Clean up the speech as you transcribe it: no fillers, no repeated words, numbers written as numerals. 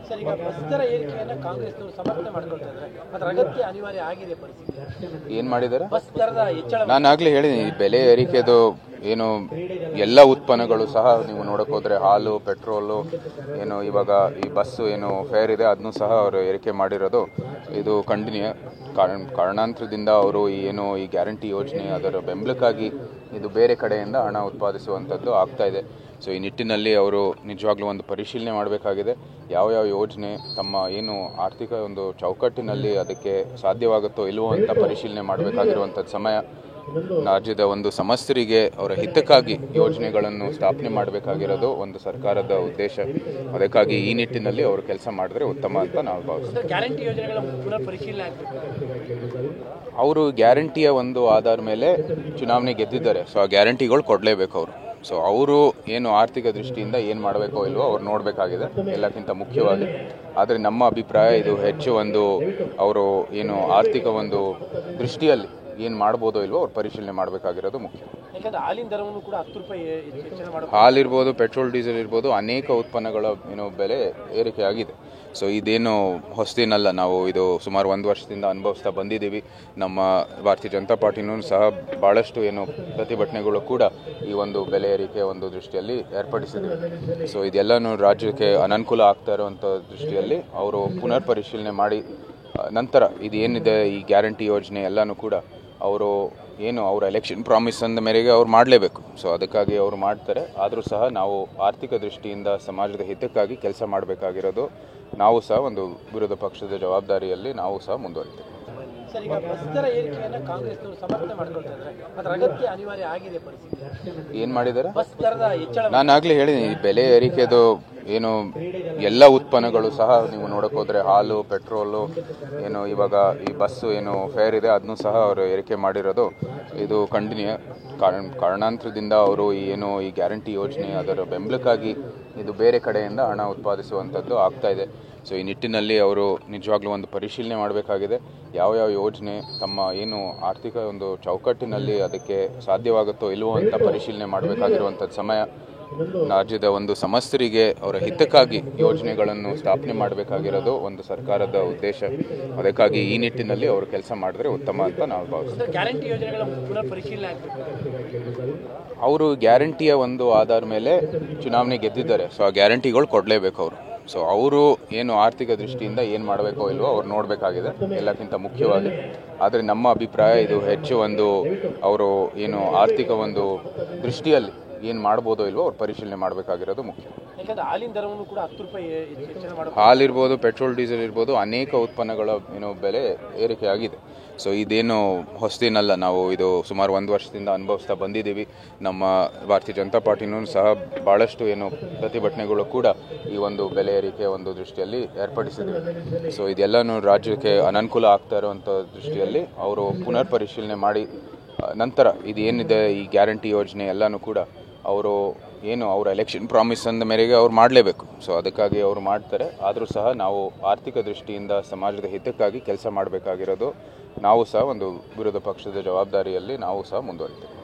Sir, ಈಗ bus ದರ ಏರಿಕೆಯನ್ನು ಕಾಂಗ್ರೆಸ್ನವರು ಸಮರ್ಥನೆ ಮಾಡ್ಕೊಳ್ತಾ ಇದ್ದಾರೆ. ಅದರ ಅಗತ್ಯ ಅನಿವಾರ್ಯ ಆಗಿದೆ ಪರಿಸ್ಥಿತಿ. ಏನು ಮಾಡಿದ್ದಾರೆ? ಬಸ್ ದರದ ಹೆಚ್ಚಳ. ನಾನು ಆಗಲೇ ಹೇಳಿದ್ದೀನಿ, ಬೆಲೆ ಏರಿಕೆದು ಏನು ಎಲ್ಲ ಉತ್ಪನ್ನಗಳು ಸಹ ನೀವು ನೋಡಕ್ಕೆ ಹೋದರೆ ಹಾಲು, ಪೆಟ್ರೋಲು, ಏನು ಇವಾಗ ಈ ಬಸ್ಸು ಏನು ಫೇರ್ ಇದೆ ಅದನ್ನು ಸಹ ಅವರು ಏರಿಕೆ ಮಾಡಿರೋದು ಇದು ಖಂಡನೀಯ. ಕಾರಣಾಂತರದಿಂದ ಅವರು ಏನು ಈ ಗ್ಯಾರಂಟಿ ಯೋಜನೆ ಅದರ ಬೆಂಬಲಕ್ಕಾಗಿ ಇದು ಬೇರೆ ಕಡೆಯಿಂದ ಹಣ ಉತ್ಪಾದಿಸುವಂಥದ್ದು ಆಗ್ತಾ ಇದೆ. ಸೊ ಈ ನಿಟ್ಟಿನಲ್ಲಿ ಅವರು ನಿಜವಾಗ್ಲೂ ಒಂದು ಪರಿಶೀಲನೆ ಮಾಡಬೇಕಾಗಿದೆ. ಯಾವ್ಯಾವ ಯೋಜನೆ ತಮ್ಮ ಏನು ಆರ್ಥಿಕ ಒಂದು ಚೌಕಟ್ಟಿನಲ್ಲಿ ಅದಕ್ಕೆ ಸಾಧ್ಯವಾಗುತ್ತೋ ಇಲ್ವೋ ಅಂತ ಪರಿಶೀಲನೆ ಮಾಡಬೇಕಾಗಿರುವಂಥದ್ದು ಸಮಯ. ರಾಜ್ಯದ ಒಂದು ಸಮಸ್ಯರಿಗೆ ಅವರ ಹಿತಕ್ಕಾಗಿ ಯೋಜನೆಗಳನ್ನು ಸ್ಥಾಪನೆ ಮಾಡಬೇಕಾಗಿರೋದು ಒಂದು ಸರ್ಕಾರದ ಉದ್ದೇಶ. ಅದಕ್ಕಾಗಿ ಈ ನಿಟ್ಟಿನಲ್ಲಿ ಅವರು ಕೆಲಸ ಮಾಡಿದ್ರೆ ಉತ್ತಮ ಅಂತ ನಾವು ಭಾವಿಸ್ತೀವಿ. ಗ್ಯಾರಂಟಿ ಯೋಜನೆಗಳ ಪುನರ್ ಪರಿಶೀಲನೆ ಆಗಬೇಕು. ಅವರು ಗ್ಯಾರಂಟಿಯ ಒಂದು ಆಧಾರ ಮೇಲೆ ಚುನಾವಣೆ ಗೆದ್ದಿದ್ದಾರೆ. ಸೊ ಆ ಗ್ಯಾರಂಟಿಗಳು ಕೊಡಲೇಬೇಕು ಅವರು. ಸೊ ಅವರು ಏನು ಆರ್ಥಿಕ ದೃಷ್ಟಿಯಿಂದ ಏನು ಮಾಡಬೇಕೋ ಇಲ್ವೋ ಅವ್ರು ನೋಡಬೇಕಾಗಿದೆ ಎಲ್ಲಕ್ಕಿಂತ ಮುಖ್ಯವಾಗಿ. ಆದರೆ ನಮ್ಮ ಅಭಿಪ್ರಾಯ ಇದು ಹೆಚ್ಚು ಒಂದು ಅವರು ಏನು ಆರ್ಥಿಕ ಒಂದು ದೃಷ್ಟಿಯಲ್ಲಿ ಏನು ಮಾಡ್ಬೋದೋ ಇಲ್ವೋ ಅವ್ರು ಪರಿಶೀಲನೆ ಮಾಡಬೇಕಾಗಿರೋದು ಮುಖ್ಯ. ಹಾಲಿನ ದರವನ್ನು ಕೂಡ 10 ರೂಪಾಯಿ ಹೆಚ್ಚಳ ಮಾಡಬೇಕು. ಹಾಲಿರ್ಬೋದು, ಪೆಟ್ರೋಲ್, ಡೀಸೆಲ್ ಇರ್ಬೋದು, ಅನೇಕ ಉತ್ಪನ್ನಗಳ ಏನು ಬೆಲೆ ಏರಿಕೆ ಆಗಿದೆ. ಸೊ ಇದೇನು ಹೊಸದೇನಲ್ಲ, ನಾವು ಇದು ಸುಮಾರು 1 ವರ್ಷದಿಂದ ಅನುಭವಿಸ್ತಾ ಬಂದಿದ್ದೀವಿ. ನಮ್ಮ ಭಾರತೀಯ ಜನತಾ ಪಾರ್ಟಿನೂ ಸಹ ಭಾಳಷ್ಟು ಏನು ಪ್ರತಿಭಟನೆಗಳು ಕೂಡ ಈ ಒಂದು ಬೆಲೆ ಏರಿಕೆ ಒಂದು ದೃಷ್ಟಿಯಲ್ಲಿ ಏರ್ಪಡಿಸಿದ್ದೀವಿ. ಸೊ ಇದೆಲ್ಲನೂ ರಾಜ್ಯಕ್ಕೆ ಅನನುಕೂಲ ಆಗ್ತಾ ಇರುವಂಥ ದೃಷ್ಟಿಯಲ್ಲಿ ಅವರು ಪುನರ್ ಪರಿಶೀಲನೆ ಮಾಡಿ ನಂತರ ಇದೇನಿದೆ ಈ ಗ್ಯಾರಂಟಿ ಯೋಜನೆ ಎಲ್ಲನೂ ಕೂಡ ಅವರು ಏನು ಅವರ ಎಲೆಕ್ಷನ್ ಪ್ರಾಮಿಸ್ ಅಂದ ಮೇರೆಗೆ ಅವ್ರು ಮಾಡಲೇಬೇಕು. ಸೊ ಅದಕ್ಕಾಗಿ ಅವರು ಮಾಡ್ತಾರೆ. ಆದರೂ ಸಹ ನಾವು ಆರ್ಥಿಕ ದೃಷ್ಟಿಯಿಂದ ಸಮಾಜದ ಹಿತಕ್ಕಾಗಿ ಕೆಲಸ ಮಾಡಬೇಕಾಗಿರೋದು ನಾವು ಸಹ ಒಂದು ವಿರೋಧ ಪಕ್ಷದ ಜವಾಬ್ದಾರಿಯಲ್ಲಿ ನಾವು ಸಹ ಮುಂದುವರಿತೇವೆ. ಸರ್, ಈಗ ಬಸ್ ದರ ಏರಿಕೆಯನ್ನು ಕಾಂಗ್ರೆಸ್ನವರು ಸಮರ್ಥನೆ ಮಾಡ್ಕೊಳ್ತಾ ಇದ್ದಾರೆ. ಅದರ ಅಗತ್ಯ ಅನಿವಾರ್ಯ ಆಗಿದೆ ಪರಿಸ್ಥಿತಿ. ಏನು ಮಾಡಿದ್ದಾರೆ? ಬಸ್ ದರದ ಹೆಚ್ಚಳ. ನಾನು ಆಗಲೇ ಹೇಳಿದ್ದೀನಿ, ಬೆಲೆ ಏರಿಕೆದು ಏನು ಎಲ್ಲ ಉತ್ಪನ್ನಗಳು ಸಹ ನೀವು ನೋಡಕ್ಕೆ ಹೋದರೆ ಹಾಲು, ಪೆಟ್ರೋಲು, ಏನು ಇವಾಗ ಈ ಬಸ್ಸು ಏನು ಫೇರ್ ಇದೆ ಅದನ್ನು ಸಹ ಅವರು ಏರಿಕೆ ಮಾಡಿರೋದು ಇದು ಖಂಡನೀಯ. ಕಾರಣಾಂತರದಿಂದ ಅವರು ಏನು ಈ ಗ್ಯಾರಂಟಿ ಯೋಜನೆ ಅದರ ಬೆಂಬಲಕ್ಕಾಗಿ ಇದು ಬೇರೆ ಕಡೆಯಿಂದ ಹಣ ಉತ್ಪಾದಿಸುವಂಥದ್ದು ಆಗ್ತಾ ಇದೆ. ಸೊ ಈ ನಿಟ್ಟಿನಲ್ಲಿ ಅವರು ನಿಜವಾಗ್ಲೂ ಒಂದು ಪರಿಶೀಲನೆ ಮಾಡಬೇಕಾಗಿದೆ. ಯಾವ್ಯಾವ ಯೋಜನೆ ತಮ್ಮ ಏನು ಆರ್ಥಿಕ ಒಂದು ಚೌಕಟ್ಟಿನಲ್ಲಿ ಅದಕ್ಕೆ ಸಾಧ್ಯವಾಗುತ್ತೋ ಇಲ್ವೋ ಅಂತ ಪರಿಶೀಲನೆ ಮಾಡಬೇಕಾಗಿರುವಂಥದ್ದು ಸಮಯ. ರಾಜ್ಯದ ಒಂದು ಸಮಸ್ಯರಿಗೆ ಅವರ ಹಿತಕ್ಕಾಗಿ ಯೋಜನೆಗಳನ್ನು ಸ್ಥಾಪನೆ ಮಾಡಬೇಕಾಗಿರೋದು ಒಂದು ಸರ್ಕಾರದ ಉದ್ದೇಶ. ಅದಕ್ಕಾಗಿ ಈ ನಿಟ್ಟಿನಲ್ಲಿ ಅವರು ಕೆಲಸ ಮಾಡಿದ್ರೆ ಉತ್ತಮ ಅಂತ ನಾವು ಭಾವಿಸ್ತೀವಿ. ಗ್ಯಾರಂಟಿ ಯೋಜನೆಗಳ ಪುನರ್ ಪರಿಶೀಲನೆ ಆಗಬೇಕು. ಅವರು ಗ್ಯಾರಂಟಿಯ ಒಂದು ಆಧಾರ ಮೇಲೆ ಚುನಾವಣೆ ಗೆದ್ದಿದ್ದಾರೆ. ಸೊ ಆ ಗ್ಯಾರಂಟಿಗಳು ಕೊಡಲೇಬೇಕು ಅವರು. ಸೊ ಅವರು ಏನು ಆರ್ಥಿಕ ದೃಷ್ಟಿಯಿಂದ ಏನು ಮಾಡಬೇಕೋ ಇಲ್ವೋ ಅವ್ರು ನೋಡಬೇಕಾಗಿದೆ ಎಲ್ಲಕ್ಕಿಂತ ಮುಖ್ಯವಾಗಿ. ಆದರೆ ನಮ್ಮ ಅಭಿಪ್ರಾಯ ಇದು ಹೆಚ್ಚು ಒಂದು ಅವರು ಏನು ಆರ್ಥಿಕ ಒಂದು ದೃಷ್ಟಿಯಲ್ಲಿ ಏನು ಮಾಡ್ಬೋದೋ ಇಲ್ವೋ ಅವ್ರು ಪರಿಶೀಲನೆ ಮಾಡಬೇಕಾಗಿರೋದು ಮುಖ್ಯ. ಹಾಲಿನ ದರವನ್ನು ಕೂಡ 10 ರೂಪಾಯಿ ಹೆಚ್ಚಳ ಮಾಡಬೇಕು. ಹಾಲಿರ್ಬೋದು, ಪೆಟ್ರೋಲ್, ಡೀಸೆಲ್ ಇರ್ಬೋದು, ಅನೇಕ ಉತ್ಪನ್ನಗಳ ಏನು ಬೆಲೆ ಏರಿಕೆ ಆಗಿದೆ. ಸೊ ಇದೇನು ಹೊಸದೇನಲ್ಲ, ನಾವು ಇದು ಸುಮಾರು 1 ವರ್ಷದಿಂದ ಅನುಭವಿಸ್ತಾ ಬಂದಿದ್ದೀವಿ. ನಮ್ಮ ಭಾರತೀಯ ಜನತಾ ಪಾರ್ಟಿನೂ ಸಹ ಭಾಳಷ್ಟು ಏನು ಪ್ರತಿಭಟನೆಗಳು ಕೂಡ ಈ ಒಂದು ಬೆಲೆ ಏರಿಕೆ ಒಂದು ದೃಷ್ಟಿಯಲ್ಲಿ ಏರ್ಪಡಿಸಿದ್ದೀವಿ. ಸೊ ಇದೆಲ್ಲನೂ ರಾಜ್ಯಕ್ಕೆ ಅನನುಕೂಲ ಆಗ್ತಾ ಇರುವಂಥ ದೃಷ್ಟಿಯಲ್ಲಿ ಅವರು ಪುನರ್ ಪರಿಶೀಲನೆ ಮಾಡಿ ನಂತರ ಇದೇನಿದೆ ಈ ಗ್ಯಾರಂಟಿ ಯೋಜನೆ ಎಲ್ಲನೂ ಕೂಡ ಅವರು ಏನು ಅವರ ಎಲೆಕ್ಷನ್ ಪ್ರಾಮಿಸ್ ಅಂದ ಮೇರೆಗೆ ಅವ್ರು ಮಾಡಲೇಬೇಕು. ಸೊ ಅದಕ್ಕಾಗಿ ಅವರು ಮಾಡ್ತಾರೆ. ಆದರೂ ಸಹ ನಾವು ಆರ್ಥಿಕ ದೃಷ್ಟಿಯಿಂದ ಸಮಾಜದ ಹಿತಕ್ಕಾಗಿ ಕೆಲಸ ಮಾಡಬೇಕಾಗಿರೋದು ನಾವು ಸಹ ಒಂದು ವಿರೋಧ ಪಕ್ಷದ ಜವಾಬ್ದಾರಿಯಲ್ಲಿ ನಾವು ಸಹ ಮುಂದುವರಿತೇವೆ.